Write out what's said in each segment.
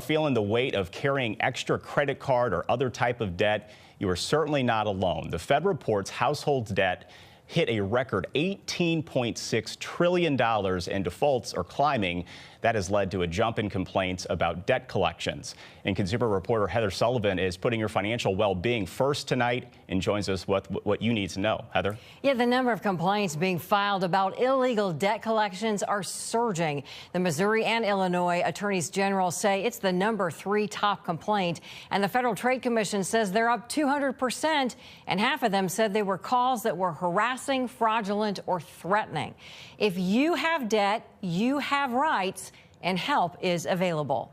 Feeling the weight of carrying extra credit card or other type of debt, you are certainly not alone. The Fed reports household debt hit a record $18.6 trillion and defaults are climbing. That has led to a jump in complaints about debt collections. And consumer reporter Heather Sullivan is putting your financial well-being first tonight and joins us with what you need to know. Heather? Yeah, the number of complaints being filed about illegal debt collections are surging. The Missouri and Illinois attorneys general say it's the #3 top complaint. And the Federal Trade Commission says they're up 200%. And half of them said they were calls that were harassing, fraudulent, or threatening. If you have debt, you have rights, and help is available.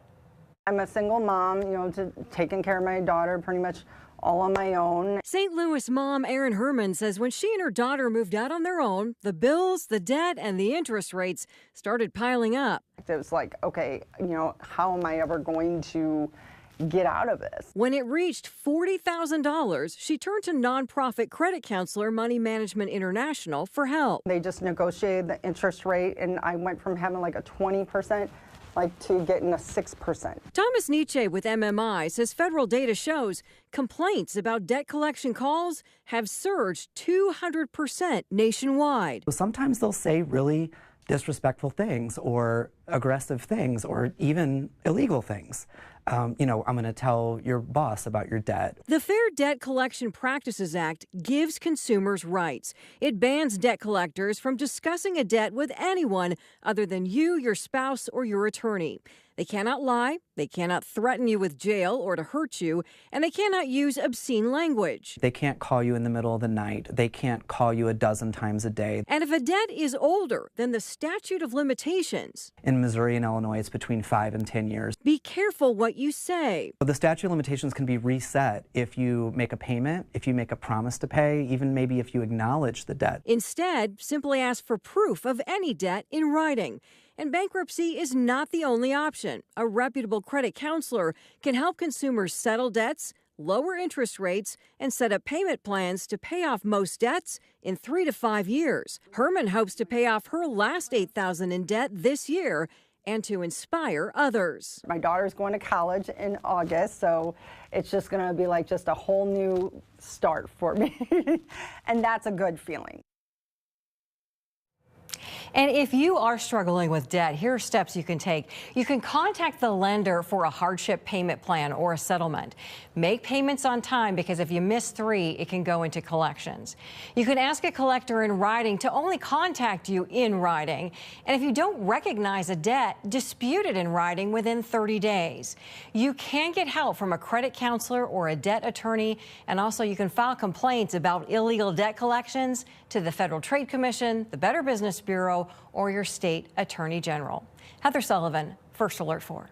I'm a single mom, taking care of my daughter pretty much all on my own. St. Louis mom Erin says when she and her daughter moved out on their own, the bills, the debt, and the interest rates started piling up. It was like, okay, how am I ever going to get out of this? When it reached $40,000, she turned to nonprofit credit counselor Money Management International for help. They just negotiated the interest rate, and I went from having like a 20% to getting a 6%. Thomas Nitzsche with MMI says federal data shows complaints about debt collection calls have surged 200% nationwide. Sometimes they'll say really disrespectful things or aggressive things or even illegal things. I'm going to tell your boss about your debt. The Fair Debt Collection Practices Act gives consumers rights. It bans debt collectors from discussing a debt with anyone other than you, your spouse, or your attorney. They cannot lie, they cannot threaten you with jail or to hurt you, and they cannot use obscene language. They can't call you in the middle of the night. They can't call you a dozen times a day. And if a debt is older than the statute of limitations, in Missouri and Illinois, it's between 5 and 10 years. Be careful what you say. The statute of limitations can be reset if you make a payment, if you make a promise to pay, even maybe if you acknowledge the debt. Instead, simply ask for proof of any debt in writing. And bankruptcy is not the only option. A reputable credit counselor can help consumers settle debts, lower interest rates, and set up payment plans to pay off most debts in 3 to 5 years. Herman hopes to pay off her last $8,000 in debt this year and to inspire others. My daughter's going to college in August, so it's just going to be like just a whole new start for me. And that's a good feeling. And if you are struggling with debt, here are steps you can take. You can contact the lender for a hardship payment plan or a settlement. Make payments on time, because if you miss 3, it can go into collections. You can ask a collector in writing to only contact you in writing. And if you don't recognize a debt, dispute it in writing within 30 days. You can get help from a credit counselor or a debt attorney. And also you can file complaints about illegal debt collections to the Federal Trade Commission, the Better Business Bureau, or your state attorney general. Heather Sullivan, First Alert 4.